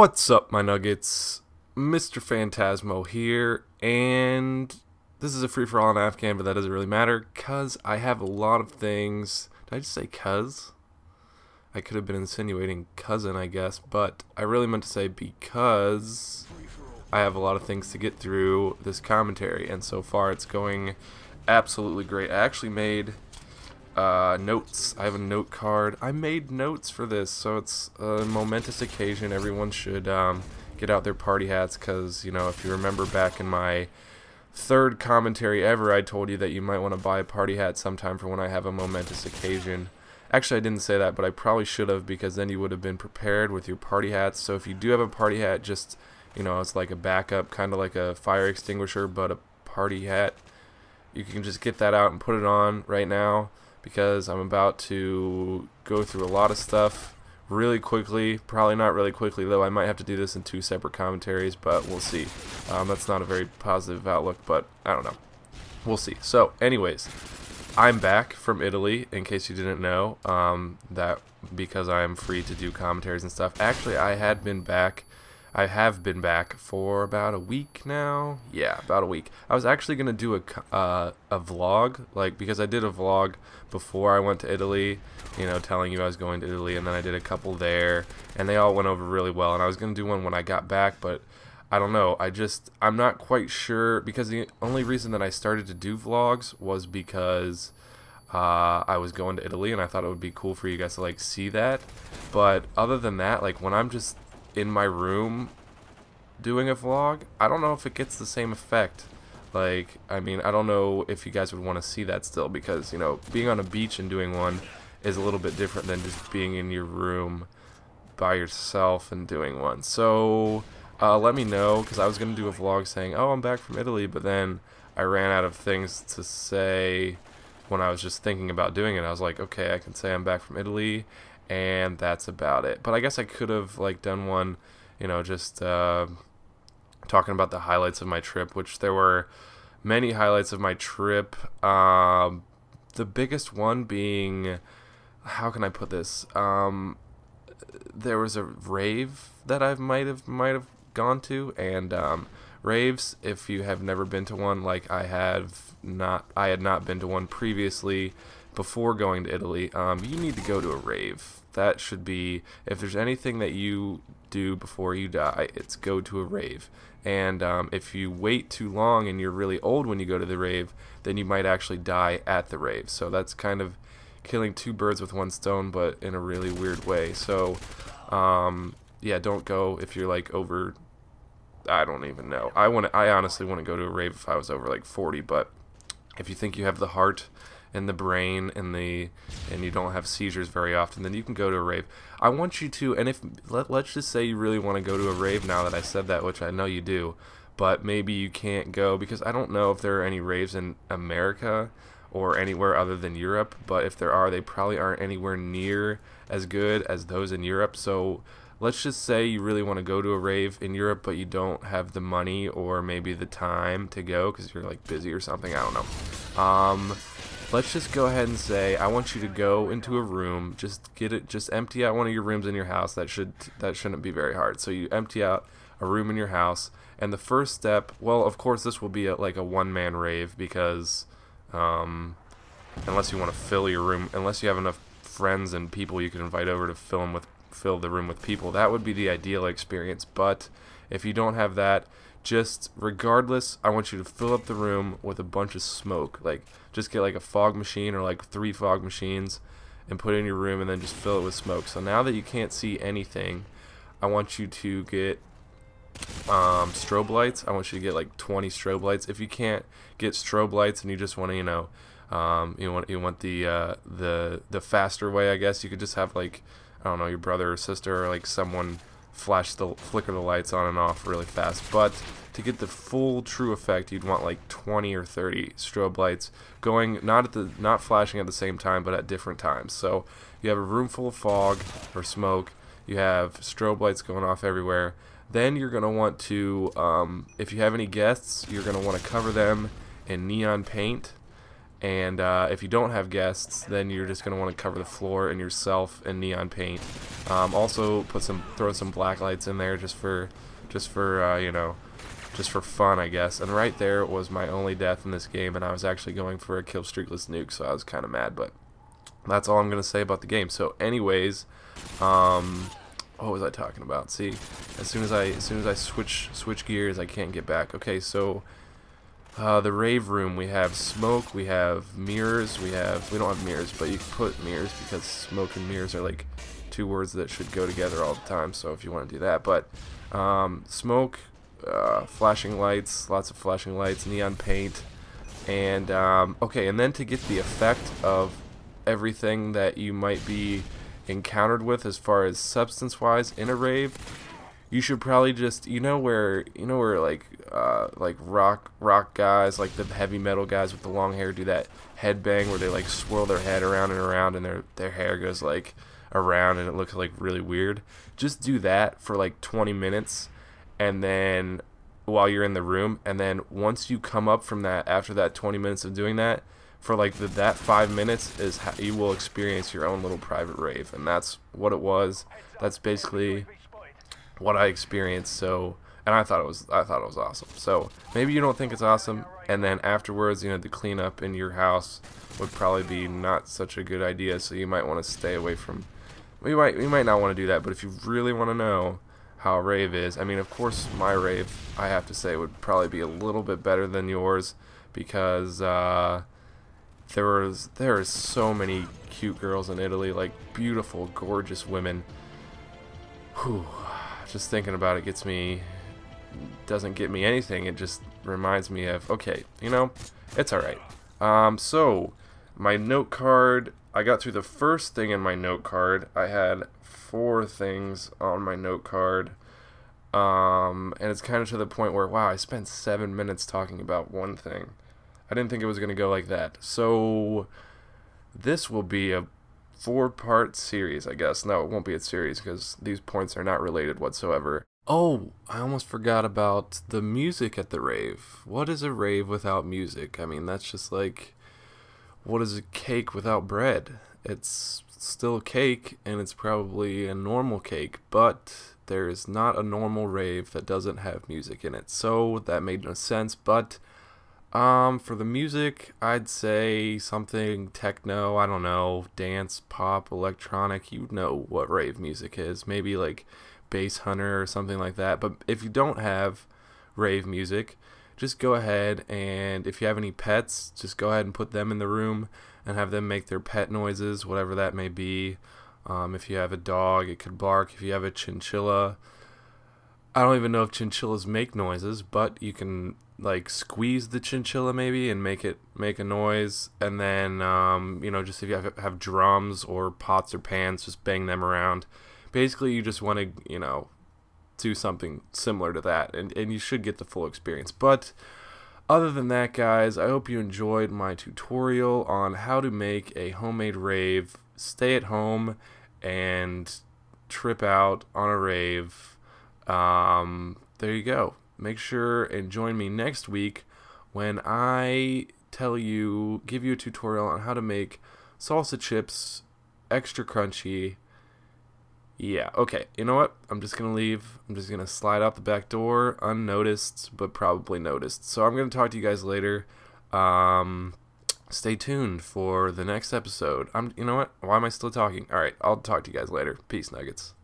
What's up, my nuggets? MisterFantasmo here, and this is a free-for-all in Afghan, but that doesn't really matter, because I have a lot of things. Did I just say cuz? I could have been insinuating cousin, I guess, but I really meant to say because I have a lot of things to get through this commentary, and so far it's going absolutely great. I actually made notes. I have a note card. I made notes for this, so it's a momentous occasion. Everyone should get out their party hats, because, you know, if you remember back in my third commentary ever, I told you that you might want to buy a party hat sometime for when I have a momentous occasion. Actually, I didn't say that, but I probably should have, because then you would have been prepared with your party hats. So if you do have a party hat, just, you know, it's like a backup, kind of like a fire extinguisher, but a party hat. You can just get that out and put it on right now, because I'm about to go through a lot of stuff really quickly. Probably not really quickly, though. I might have to do this in two separate commentaries, but we'll see. That's not a very positive outlook, but I don't know. We'll see. So, anyways, I'm back from Italy, in case you didn't know, that because I am free to do commentaries and stuff. Actually, I have been back for about a week now. Yeah, about a week. I was actually gonna do a vlog, like, because I did a vlog before I went to Italy, you know, telling you I was going to Italy, and then I did a couple there, and they all went over really well. And I was gonna do one when I got back, but I don't know. I'm not quite sure, because the only reason that I started to do vlogs was because I was going to Italy, and I thought it would be cool for you guys to like see that. But other than that, like, when I'm just in my room doing a vlog, I don't know if it gets the same effect. Like, I mean, I don't know if you guys would want to see that still, because, you know, being on a beach and doing one is a little bit different than just being in your room by yourself and doing one. So let me know, because I was going to do a vlog saying, oh, I'm back from Italy, but then I ran out of things to say when I was just thinking about doing it. I was like, okay, I can say I'm back from Italy, and that's about it. But I guess I could have like done one, you know, just talking about the highlights of my trip, which there were many highlights of my trip. The biggest one being, how can I put this? There was a rave that I might have gone to, and raves, if you have never been to one, like I had not been to one previously before going to Italy, you need to go to a rave. That should be, if there's anything that you do before you die, it's go to a rave. And if you wait too long and you're really old when you go to the rave, then you might actually die at the rave. So that's kind of killing two birds with one stone, but in a really weird way. So yeah, don't go if you're like over, I don't even know. I honestly wouldn't go to a rave if I was over like 40, but if you think you have the heart and the brain and you don't have seizures very often, then you can go to a rave. I want you to, and if let's just say you really want to go to a rave now that I said that, which I know you do, but maybe you can't go, because I don't know if there are any raves in America or anywhere other than Europe, but if there are, they probably aren't anywhere near as good as those in Europe. So let's just say you really want to go to a rave in Europe, but you don't have the money or maybe the time to go because you're like busy or something. I don't know. Let's just go ahead and say I want you to go into a room. Just empty out one of your rooms in your house. That shouldn't be very hard. So you empty out a room in your house, and the first step, well, of course, this will be like a one-man rave, because unless you want to fill your room, unless you have enough friends and people you can invite over to fill the room with people, that would be the ideal experience. But if you don't have that, just regardless, I want you to fill up the room with a bunch of smoke. Like, just get like a fog machine or like 3 fog machines and put it in your room, and then just fill it with smoke. So now that you can't see anything, I want you to get strobe lights. I want you to get like 20 strobe lights. If you can't get strobe lights and you just want to, you know, you want the faster way, I guess, you could just have like, I don't know, your brother or sister or like someone flicker the lights on and off really fast. But to get the full true effect, you'd want like 20 or 30 strobe lights going, not flashing at the same time, but at different times. So you have a room full of fog or smoke, you have strobe lights going off everywhere. Then you're going to want to, if you have any guests, you're going to want to cover them in neon paint, And if you don't have guests, then you're just gonna want to cover the floor and yourself in neon paint. Also, throw some black lights in there just for you know, just for fun, I guess. And right there was my only death in this game, and I was actually going for a kill streakless nuke, so I was kind of mad. But that's all I'm gonna say about the game. So, anyways, what was I talking about? See, as soon as I switch gears, I can't get back. Okay, so the rave room, we have smoke, we have mirrors, we don't have mirrors, but you can put mirrors because smoke and mirrors are like two words that should go together all the time. So if you want to do that, but smoke, flashing lights, lots of flashing lights, neon paint, and okay, and then to get the effect of everything that you might be encountered with as far as substance wise in a rave, you should probably just where like rock guys, like the heavy metal guys with the long hair, do that headbang where they like swirl their head around and around and their hair goes like around and it looks like really weird. Just do that for like 20 minutes, and then while you're in the room, and then once you come up from that, after that 20 minutes of doing that, for like that 5 minutes is how you will experience your own little private rave. And that's what it was. That's basically what I experienced. So, and I thought it was awesome. So maybe you don't think it's awesome, and then afterwards, the cleanup in your house would probably be not such a good idea. So you might want to stay away from. We might not want to do that. But if you really want to know how a rave is, I mean, of course, my rave, I have to say, would probably be a little bit better than yours, because there are so many cute girls in Italy, like beautiful, gorgeous women. Whew. Just thinking about it doesn't get me anything. It just reminds me of, okay, it's alright. So, my note card, I got through the first thing in my note card. I had 4 things on my note card. And it's kind of to the point where, wow, I spent 7 minutes talking about one thing. I didn't think it was going to go like that. So, this will be a 4-part series, I guess. No, it won't be a series because these points are not related whatsoever. Oh, I almost forgot about the music at the rave. What is a rave without music? I mean, that's just like, what is a cake without bread? It's still a cake, and it's probably a normal cake, but there is not a normal rave that doesn't have music in it. So that made no sense, but for the music, I'd say something techno, I don't know, dance, pop, electronic. You know what rave music is. Maybe like Bass Hunter or something like that. But if you don't have rave music, just go ahead, and if you have any pets, just go ahead and put them in the room and have them make their pet noises, whatever that may be. If you have a dog, it could bark. If you have a chinchilla, I don't even know if chinchillas make noises, but you can like squeeze the chinchilla maybe and make a noise. And then just if you have drums or pots or pans, just bang them around. Basically, you just want to do something similar to that, and you should get the full experience. But other than that, guys, I hope you enjoyed my tutorial on how to make a homemade rave, stay at home and trip out on a rave. There you go. Make sure and join me next week when I give you a tutorial on how to make salsa chips extra crunchy. Yeah, okay. You know what? I'm just going to leave. I'm just going to slide out the back door unnoticed, but probably noticed. So I'm going to talk to you guys later. Stay tuned for the next episode. You know what? Why am I still talking? All right, I'll talk to you guys later. Peace, Nuggets.